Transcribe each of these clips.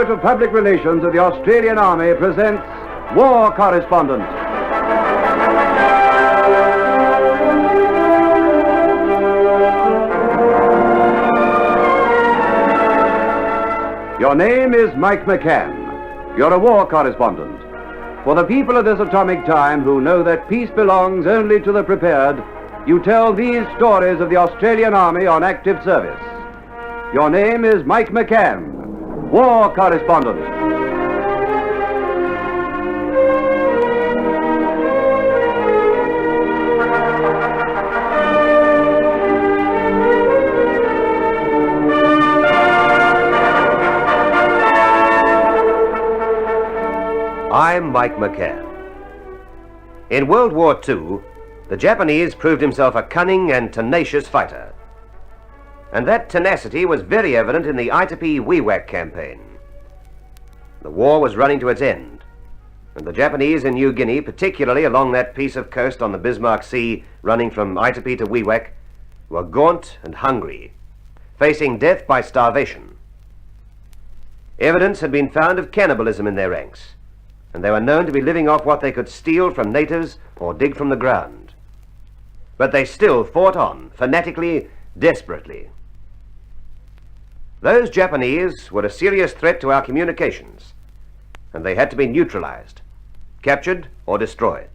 Directorate of Public Relations of the Australian Army presents War Correspondent. Your name is Mike McCann. You're a war correspondent. For the people of this atomic time who know that peace belongs only to the prepared, you tell these stories of the Australian Army on active service. Your name is Mike McCann, war correspondent. I'm Mike McCann. In World War II, the Japanese proved himself a cunning and tenacious fighter. And that tenacity was very evident in the Itapie-Wewak campaign. The war was running to its end, and the Japanese in New Guinea, particularly along that piece of coast on the Bismarck Sea running from Itapie to Wewak, were gaunt and hungry, facing death by starvation. Evidence had been found of cannibalism in their ranks, and they were known to be living off what they could steal from natives or dig from the ground. But they still fought on, fanatically, desperately. Those Japanese were a serious threat to our communications, and they had to be neutralized, captured or destroyed.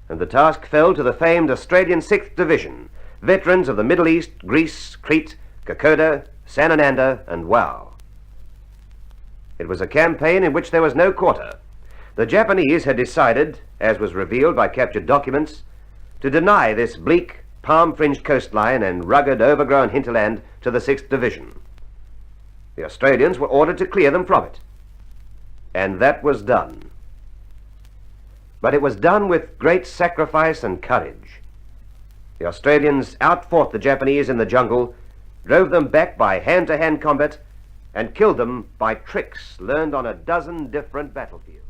And the task fell to the famed Australian 6th Division, veterans of the Middle East, Greece, Crete, Kokoda, Sanananda, and Wau. It was a campaign in which there was no quarter. The Japanese had decided, as was revealed by captured documents, to deny this bleak, palm-fringed coastline and rugged, overgrown hinterland to the 6th Division. The Australians were ordered to clear them from it. And that was done. But it was done with great sacrifice and courage. The Australians outfought the Japanese in the jungle, drove them back by hand-to-hand combat, and killed them by tricks learned on a dozen different battlefields.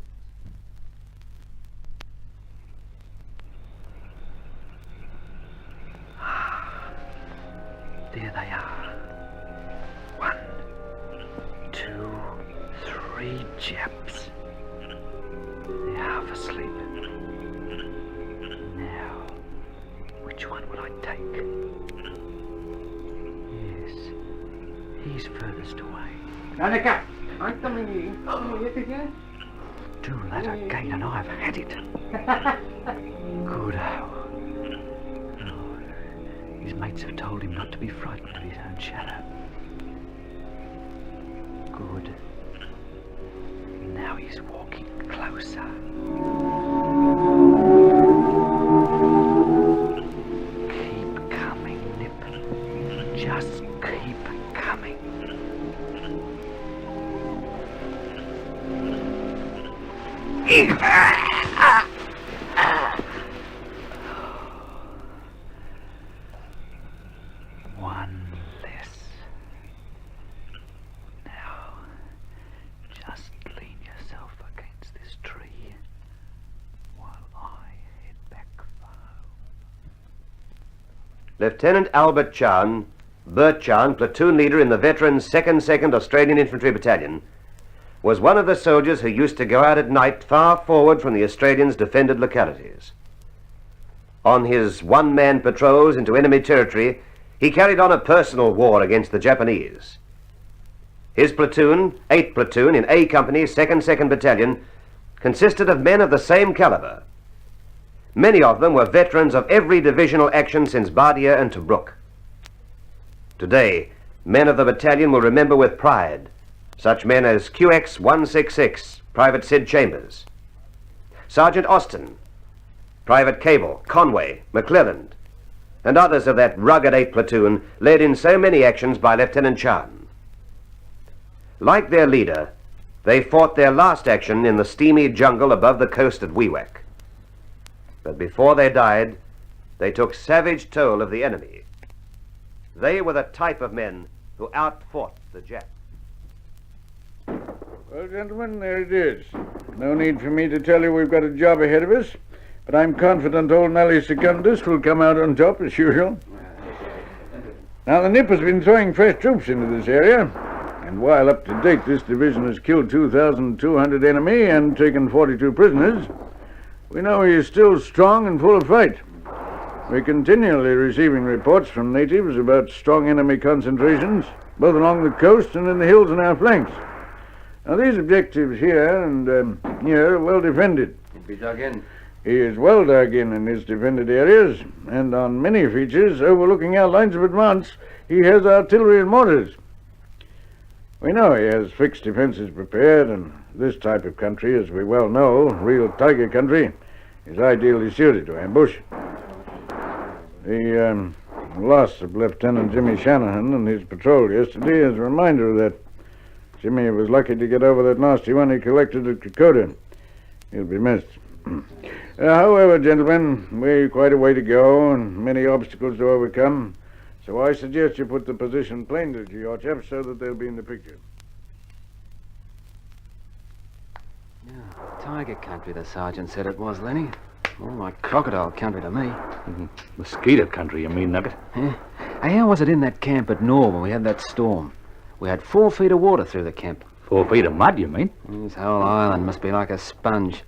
There they are. 1, 2, 3 Japs. They're half asleep. Now, which one will I take? Yes, he's furthest away. Nanika, I'm coming in. Oh, yes, yes. Do that again and I've had it. Good owl. His mates have told him not to be frightened of his own shadow. Good. Now he's walking closer. Keep coming, Nip. Just keep coming. One less. Now, just lean yourself against this tree while I head back for home. Lieutenant Albert Chan, Bert Chan, platoon leader in the veterans 2nd Australian Infantry Battalion, was one of the soldiers who used to go out at night far forward from the Australians' defended localities. On his one-man patrols into enemy territory, he carried on a personal war against the Japanese. His platoon, 8th Platoon in A Company, 2nd Battalion, consisted of men of the same caliber. Many of them were veterans of every divisional action since Bardia and Tobruk. Today, men of the battalion will remember with pride such men as QX 166, Private Sid Chambers, Sergeant Austin, Private Cable, Conway, McClelland, and others of that rugged 8th Platoon led in so many actions by Lieutenant Chan. Like their leader, they fought their last action in the steamy jungle above the coast at Wewak. But before they died, they took savage toll of the enemy. They were the type of men who outfought the Japs. Well, gentlemen, there it is. No need for me to tell you we've got a job ahead of us, but I'm confident old Nellie Secundus will come out on top as usual. Now, the Nip has been throwing fresh troops into this area, And while up to date this division has killed 2,200 enemy and taken 42 prisoners, we know he is still strong and full of fight. We're continually receiving reports from natives about strong enemy concentrations, both along the coast and in the hills on our flanks. Now, these objectives here and here are well defended. He'd be dug in. He is well dug in his defended areas, and on many features overlooking our lines of advance, he has artillery and mortars. We know he has fixed defenses prepared, and this type of country, as we well know, real tiger country, is ideally suited to ambush. The loss of Lieutenant Jimmy Shanahan and his patrol yesterday is a reminder of that. Jimmy was lucky to get over that nasty one he collected at Kokoda. He'll be missed. However, gentlemen, we've quite a way to go and many obstacles to overcome, so I suggest you put the position plainly to your chaps so that they'll be in the picture. Yeah, tiger country, the sergeant said it was, Lenny. More like crocodile country to me. Mosquito country, you mean, Nugget? Yeah. Hey, how was it in that camp at Nor when we had that storm? We had 4 feet of water through the camp. 4 feet of mud, you mean? This whole island must be like a sponge.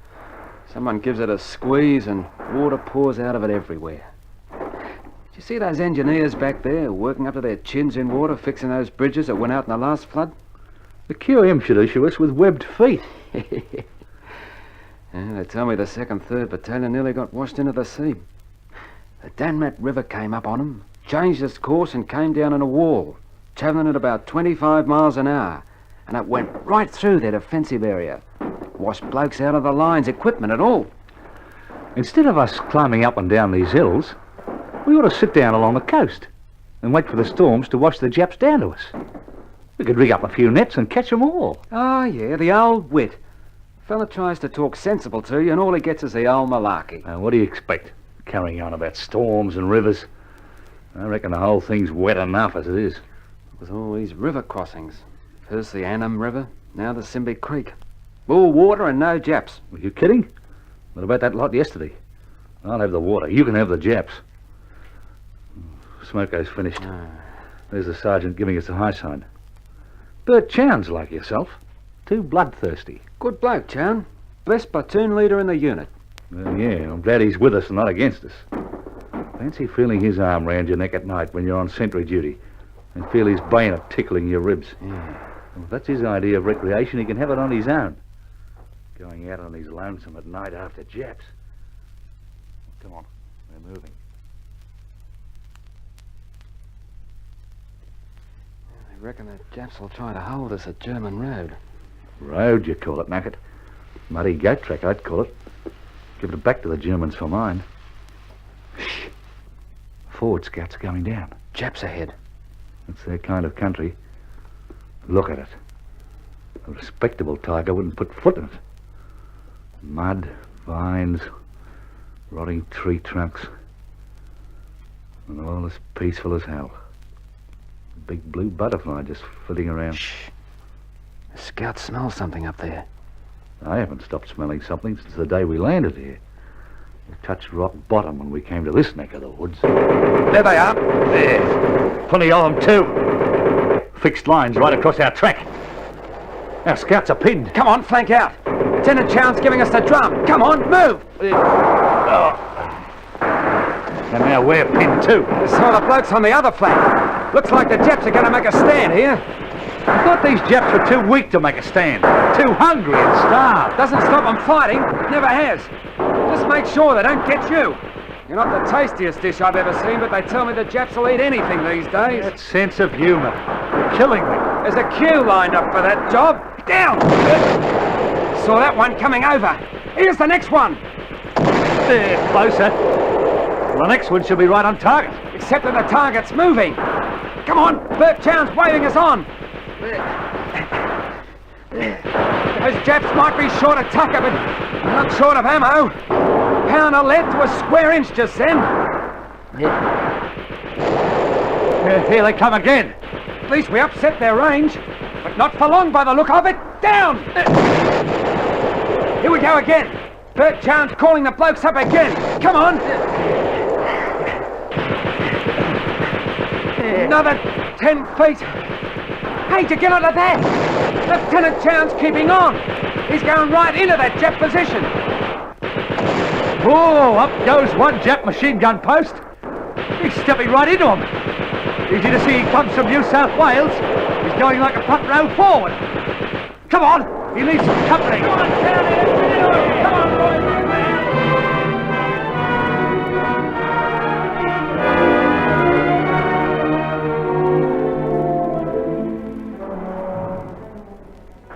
Someone gives it a squeeze and water pours out of it everywhere. Did you see those engineers back there working up to their chins in water, fixing those bridges that went out in the last flood? The QM should issue us with webbed feet. Yeah, they tell me the 2nd, 3rd Battalion nearly got washed into the sea. The Danmat River came up on them, changed its course and came down in a wall, travelling at about 25 miles an hour, and it went right through their defensive area. Washed blokes out of the lines, equipment and all. Instead of us climbing up and down these hills, we ought to sit down along the coast and wait for the storms to wash the Japs down to us. We could rig up a few nets and catch them all. Oh, yeah, the old wit. Fella tries to talk sensible to you and all he gets is the old malarkey. Now, what do you expect? Carrying on about storms and rivers. I reckon the whole thing's wet enough as it is. With all these river crossings. First the Annam River, now the Simbi Creek. All water and no Japs. Were you kidding? What about that lot yesterday? I'll have the water. You can have the Japs. Smoko's finished. There's the sergeant giving us a high sign. Bert Chown's like yourself. Too bloodthirsty. Good bloke, Chown. Best platoon leader in the unit. Well, yeah, I'm glad he's with us and not against us. Fancy feeling his arm round your neck at night when you're on sentry duty and feel his bayonet tickling your ribs. Yeah. Well, if that's his idea of recreation, he can have it on his own. Going out on his lonesome at night after Japs. Come on, we're moving. I reckon the Japs will try to hold us at German Road. Road, you call it, Nugget. Muddy goat track, I'd call it. Give it back to the Germans for mine. Shh. Forward scouts are going down. Japs ahead. That's their kind of country. Look at it. A respectable tiger wouldn't put foot in it. Mud, vines, rotting tree trunks, and all as peaceful as hell. A big blue butterfly just flitting around. Shh. The scouts smell something up there. I haven't stopped smelling something since the day we landed here. We touched rock bottom when we came to this neck of the woods. There they are. There. Plenty of them, too. Fixed lines right across our track. Our scouts are pinned. Come on, flank out. Lieutenant Chown's giving us the drum. Come on, move. And now we're pinned, too. So the blokes on the other flank. Looks like the Japs are going to make a stand here. I thought these Japs were too weak to make a stand. Too hungry and starved. Doesn't stop them fighting. Never has. Just make sure they don't get you. You're not the tastiest dish I've ever seen, but they tell me the Japs will eat anything these days. That sense of humor. You're killing me. There's a queue lined up for that job. Down! Saw that one coming over. Here's the next one. There, closer. Well, the next one should be right on target. Except that the target's moving. Come on, Bert Chown's waving us on. Those Japs might be short of tucker, but not short of ammo. Pound of lead to a square inch just then. Here they come again. At least we upset their range, but not for long by the look of it. Down! Here we go again. Bert Chown's calling the blokes up again. Come on. Another 10 feet. Hey, did you get onto that? Lieutenant Chown's keeping on. He's going right into that Jap position. Oh, up goes one Jap machine gun post. He's stepping right into him. Easy to see he comes from New South Wales. He's going like a front row forward. Come on, he needs some company. Come on, Chowney. Come on, boys.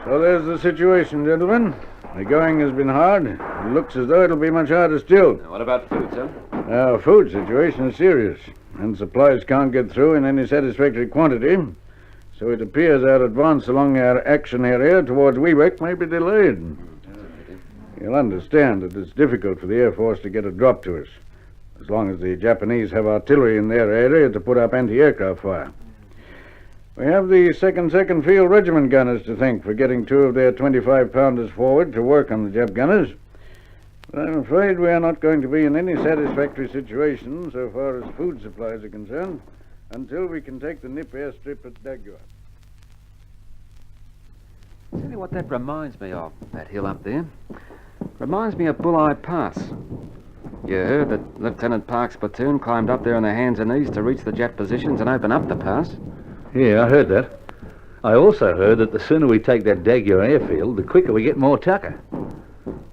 So there's the situation, gentlemen. The going has been hard. It looks as though it'll be much harder still. What about food, sir? Our food situation is serious, and supplies can't get through in any satisfactory quantity. So it appears our advance along our action area towards Wewak may be delayed. You'll understand that it's difficult for the Air Force to get a drop to us, as long as the Japanese have artillery in their area to put up anti-aircraft fire. We have the 2nd Field Regiment gunners to thank for getting 2 of their 25-pounders forward to work on the Jap gunners. But I'm afraid we are not going to be in any satisfactory situation so far as food supplies are concerned until we can take the Nip airstrip at Dagua. Tell you what that reminds me of, that hill up there. Reminds me of Bulleye Pass. You heard that Lieutenant Park's platoon climbed up there on their hands and knees to reach the Jap positions and open up the pass? Yeah, I heard that. I also heard that the sooner we take that Dagua airfield, the quicker we get more tucker.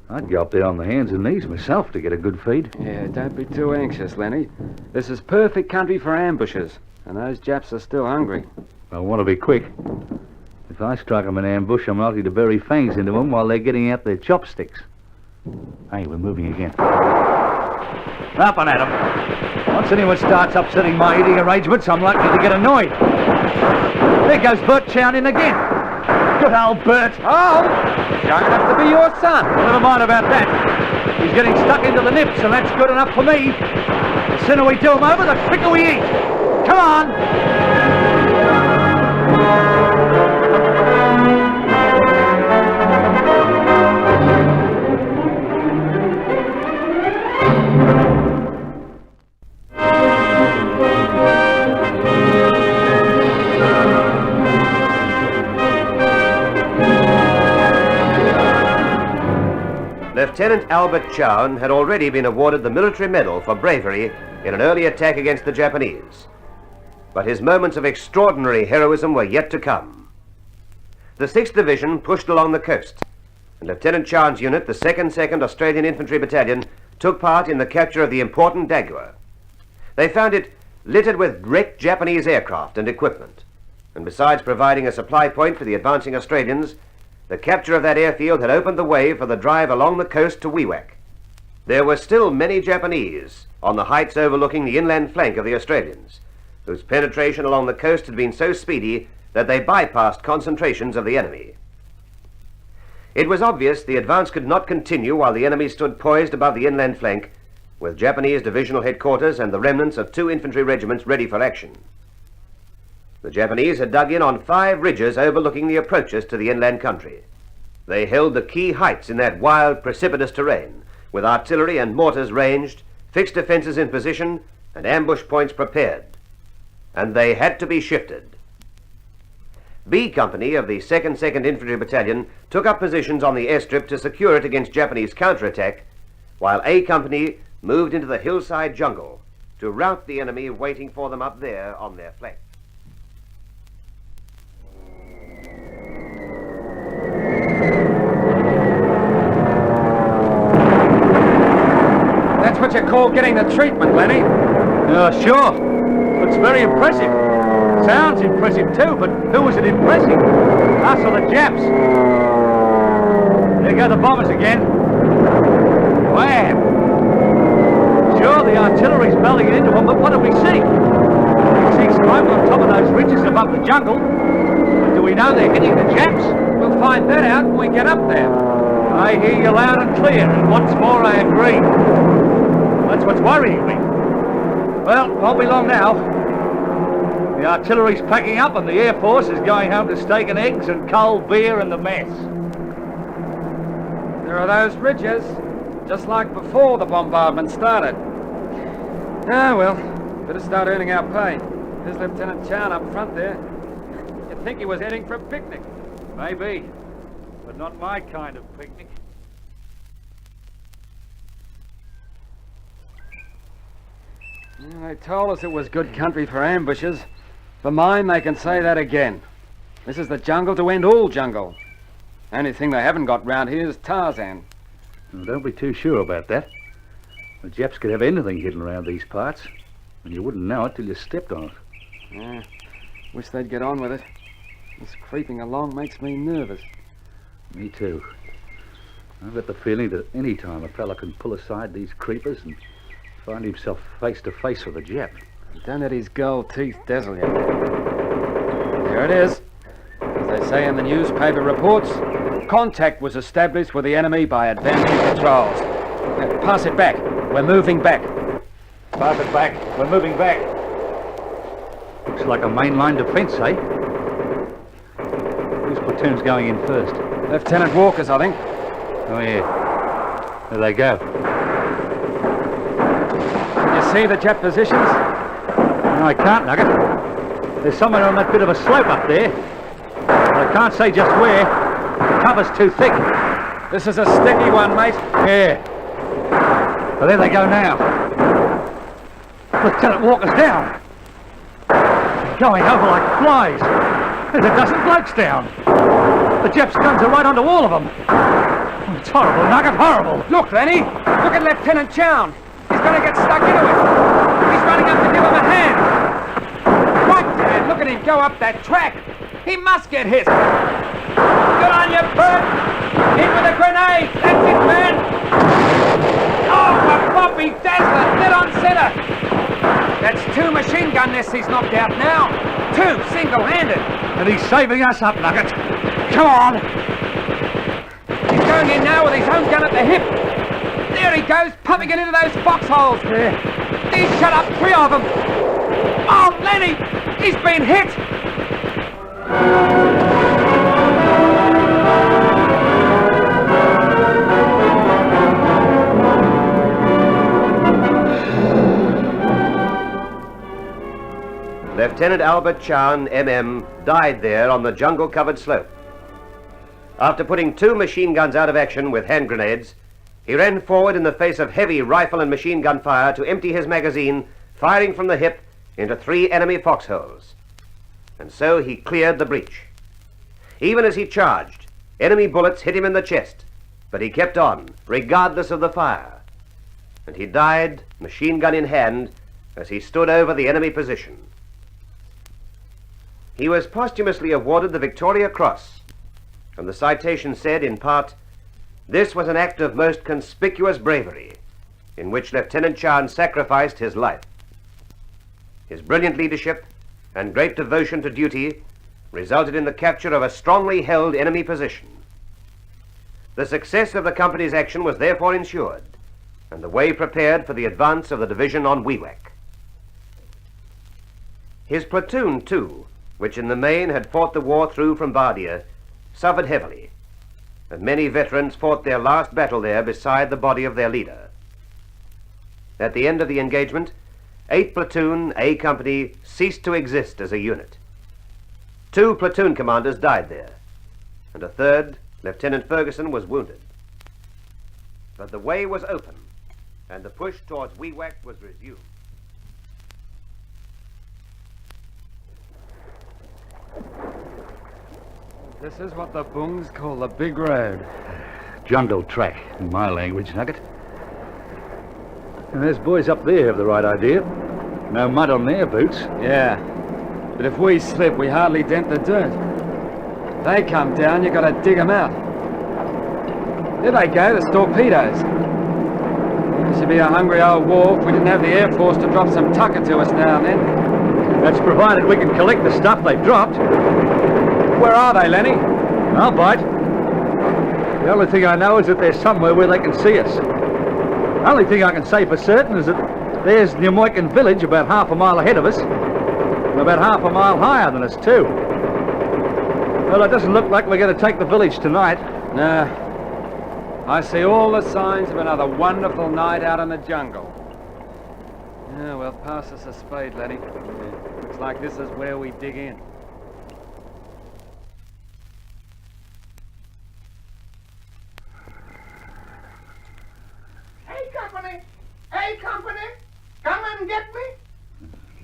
I'd go up there on the hands and knees myself to get a good feed. Yeah, don't be too anxious, Lenny. This is perfect country for ambushes, and those Japs are still hungry. I want to be quick. If I strike them in ambush, I'm likely to bury fangs into them while they're getting out their chopsticks. Hey, we're moving again. Up and at 'em. Once anyone starts upsetting my eating arrangements, I'm likely to get annoyed. There goes Bert Chown in again. Good old Bert. Oh! Young enough to be your son. Never mind about that. He's getting stuck into the nips, and that's good enough for me. The sooner we do him over, the quicker we eat. Come on! Lieutenant Albert Chown had already been awarded the military medal for bravery in an early attack against the Japanese. But his moments of extraordinary heroism were yet to come. The 6th Division pushed along the coast, and Lieutenant Chown's unit, the 2nd Australian Infantry Battalion, took part in the capture of the important Dagua. They found it littered with wrecked Japanese aircraft and equipment, and besides providing a supply point for the advancing Australians, the capture of that airfield had opened the way for the drive along the coast to Wewak. There were still many Japanese on the heights overlooking the inland flank of the Australians, whose penetration along the coast had been so speedy that they bypassed concentrations of the enemy. It was obvious the advance could not continue while the enemy stood poised above the inland flank, with Japanese divisional headquarters and the remnants of 2 infantry regiments ready for action. The Japanese had dug in on 5 ridges overlooking the approaches to the inland country. They held the key heights in that wild, precipitous terrain, with artillery and mortars ranged, fixed defenses in position, and ambush points prepared. And they had to be shifted. B Company of the 2nd Infantry Battalion took up positions on the airstrip to secure it against Japanese counterattack, while A Company moved into the hillside jungle to rout the enemy waiting for them up there on their flank. That's what you call getting the treatment, Lenny. Sure. Looks very impressive. Sounds impressive too, but who was it impressing? Us or the Japs? There go the bombers again. Wham! Sure, the artillery's belting into them, but what do we see? We see smoke on top of those ridges above the jungle. But do we know they're hitting the Japs? We'll find that out when we get up there. I hear you loud and clear, and once more I agree. That's what's worrying me. Well, won't be long now. The artillery's packing up and the Air Force is going home to steak and eggs and cold beer and the mess. There are those ridges, just like before the bombardment started. Ah, well, better start earning our pay. There's Lieutenant Chown up front there. You'd You'd think he was heading for a picnic. Maybe, but not my kind of picnic. They told us it was good country for ambushes. For mine, they can say that again. This is the jungle to end all jungle. Only thing they haven't got round here is Tarzan. Well, don't be too sure about that. The Japs could have anything hidden around these parts, and you wouldn't know it till you stepped on it. Yeah, wish they'd get on with it. This creeping along makes me nervous. Me too. I've got the feeling that any time a fella can pull aside these creepers and find himself face to face with a Jap. Don't let his gold teeth dazzle you. There it is. As they say in the newspaper reports, contact was established with the enemy by advancing patrols. Now, pass it back. We're moving back. Pass it back. We're moving back. Looks like a mainline defence, eh? Whose platoon's going in first? Lieutenant Walker's, I think. Oh, yeah. There they go. Can you see the Jap positions? No, I can't, Nugget. There's someone on that bit of a slope up there. But I can't say just where. The cover's too thick. This is a sticky one, mate. Yeah. Well, there they go now. Lieutenant Walker's down. They're going over like flies. There's a dozen blokes down. The Japs' guns are right onto all of them. It's horrible, Nugget, horrible. Look, Lenny. Look at Lieutenant Chown. He's going to get stuck into it. He's running up to give him a hand. What, Dad? Look at him go up that track. He must get hit. Good on you, Bert. In with a grenade. That's it, man. Oh, a Bobby Dazzler. Dead on center. That's 2 machine gun nests he's knocked out now. 2 single-handed. And he's saving us up, Nugget. Come on. He's going in now with his own gun at the hip. There he goes, pumping it into those foxholes. Yeah. He's shut up 3 of them. Oh, Lenny, he's been hit. Lieutenant Albert Chown, MM, died there on the jungle-covered slope. After putting 2 machine guns out of action with hand grenades, he ran forward in the face of heavy rifle and machine gun fire to empty his magazine, firing from the hip into 3 enemy foxholes. And so he cleared the breach. Even as he charged, enemy bullets hit him in the chest, but he kept on, regardless of the fire. And he died, machine gun in hand, as he stood over the enemy position. He was posthumously awarded the Victoria Cross, and the citation said, in part, "This was an act of most conspicuous bravery, in which Lieutenant Chown sacrificed his life. His brilliant leadership and great devotion to duty resulted in the capture of a strongly held enemy position. The success of the company's action was therefore ensured, and the way prepared for the advance of the division on Wewak. His platoon, too, which in the main had fought the war through from Bardia, suffered heavily, and many veterans fought their last battle there beside the body of their leader. At the end of the engagement, 8 platoon, A company ceased to exist as a unit. 2 platoon commanders died there, and a 3rd, Lieutenant Ferguson, was wounded. But the way was open, and the push towards Wewak was resumed. This is what the Bungs call the big road. Jungle track, in my language, Nugget. And those boys up there have the right idea. No mud on their boots. Yeah, but if we slip, we hardly dent the dirt. They come down, you gotta dig them out. There they go, the torpedoes. This should be a hungry old war if we didn't have the Air Force to drop some tucker to us now and then. That's provided we can collect the stuff they've dropped. Where are they, Lenny? I'll bite. The only thing I know is that they're somewhere where they can see us. The only thing I can say for certain is that there's Nemoikan village about half a mile ahead of us, and about half a mile higher than us, too. Well, it doesn't look like we're going to take the village tonight. Nah. I see all the signs of another wonderful night out in the jungle. Yeah, well, pass us a spade, Lenny. Looks like this is where we dig in.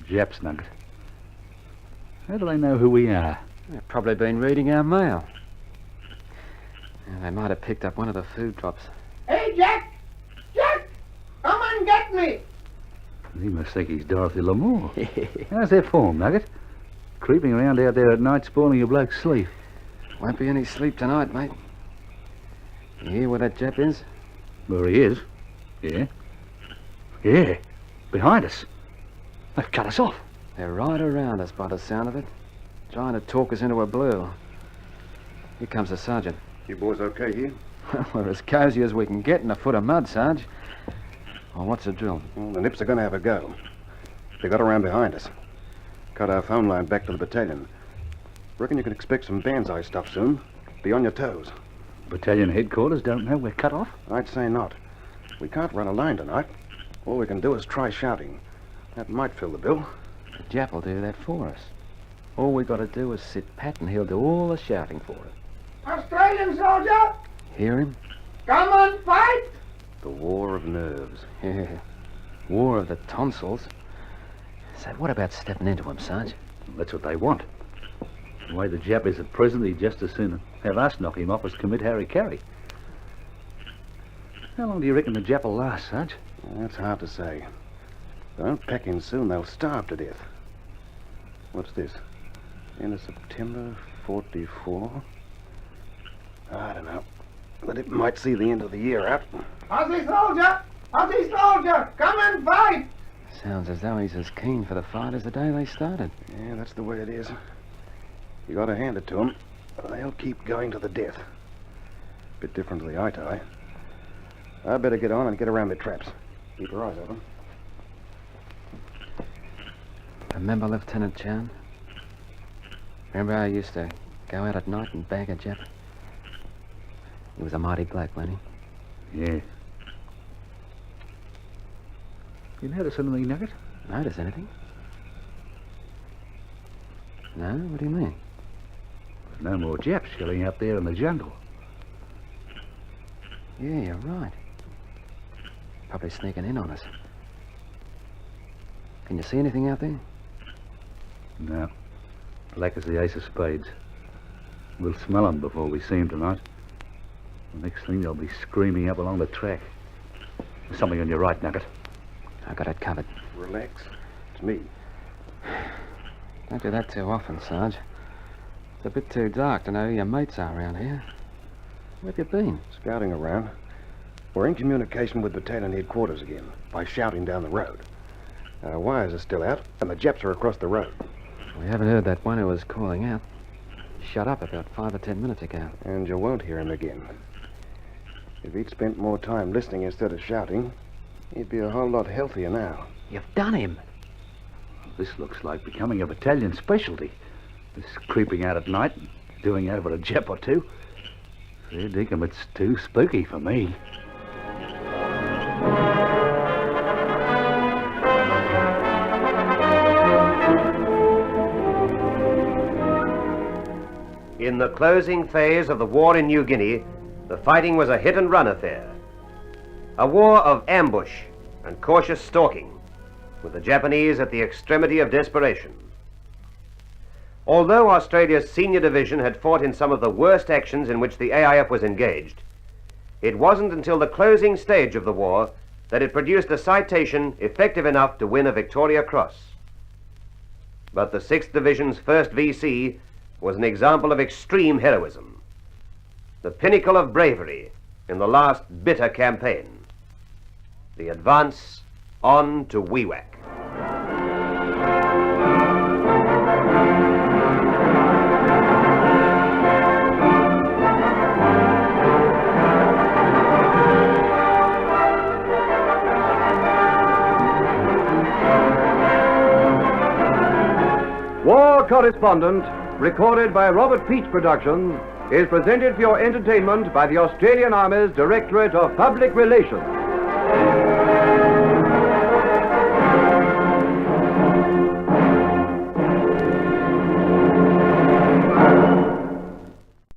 Japs, Nugget. How do they know who we are? They've probably been reading our mail. Yeah, they might have picked up one of the food drops. Hey, Jack! Jack! Come and get me! He must think he's Dorothy Lamour. How's their form, Nugget? Creeping around out there at night, spoiling your bloke's sleep. Won't be any sleep tonight, mate. You hear where that Jap is? Where he is? Yeah. Yeah. Behind us. They've cut us off. They're right around us by the sound of it, trying to talk us into a blue. Here comes the sergeant. You boys okay here? We're as cosy as we can get in a foot of mud, Sarge. Well, what's the drill? Well, the Nips are going to have a go. They got around behind us. Cut our phone line back to the battalion. Reckon you can expect some Banzai stuff soon. Be on your toes. Battalion headquarters don't know we're cut off? I'd say not. We can't run a line tonight. All we can do is try shouting. That might fill the bill. The Jap will do that for us. All we got to do is sit pat and he'll do all the shouting for us. Australian soldier! Hear him? Come and fight! The war of nerves. Yeah. War of the tonsils. So what about stepping into him, Sarge? That's what they want. The way the Jap is at present, he'd just as soon have us knock him off as commit Harry-Carry. How long do you reckon the Jap will last, Sarge? That's hard to say. If they don't pack in soon, they'll starve to death. What's this? End of September, 44? I don't know. But it might see the end of the year out. Aussie soldier! Aussie soldier! Come and fight! Sounds as though he's as keen for the fight as the day they started. Yeah, that's the way it is. You gotta hand it to them. They'll keep going to the death. Bit different to the eye-tie. I better get on and get around the traps. Keep your eyes open. Remember Lieutenant Chan? Remember how I used to go out at night and bag a Jap? He was a mighty black, wasn't he? Yeah. You notice anything, Nugget? Notice anything? No? What do you mean? There's no more Japs shelling out there in the jungle. Yeah, you're right. Probably sneaking in on us. Can you see anything out there? No. Black as the ace of spades. We'll smell 'em before we see 'em tonight. The next thing, they'll be screaming up along the track. There's something on your right, Nugget. I got it covered. Relax. It's me. Don't do that too often, Sarge. It's a bit too dark to know who your mates are around here. Where have you been? Scouting around. We're in communication with battalion headquarters again by shouting down the road. Our wires are still out, and the Japs are across the road. We haven't heard that one who was calling out. He shut up about 5 or 10 minutes ago. And you won't hear him again. If he'd spent more time listening instead of shouting, he'd be a whole lot healthier now. You've done him. This looks like becoming a battalion specialty. This creeping out at night, doing over a Jap or two. Fair dinkum, it's too spooky for me. In the closing phase of the war in New Guinea, the fighting was a hit-and-run affair. A war of ambush and cautious stalking, with the Japanese at the extremity of desperation. Although Australia's senior division had fought in some of the worst actions in which the AIF was engaged, it wasn't until the closing stage of the war that it produced a citation effective enough to win a Victoria Cross. But the 6th Division's 1st VC was an example of extreme heroism, the pinnacle of bravery in the last bitter campaign. The advance on to Wewak. War Correspondent, recorded by Robert Peach Productions, is presented for your entertainment by the Australian Army's Directorate of Public Relations.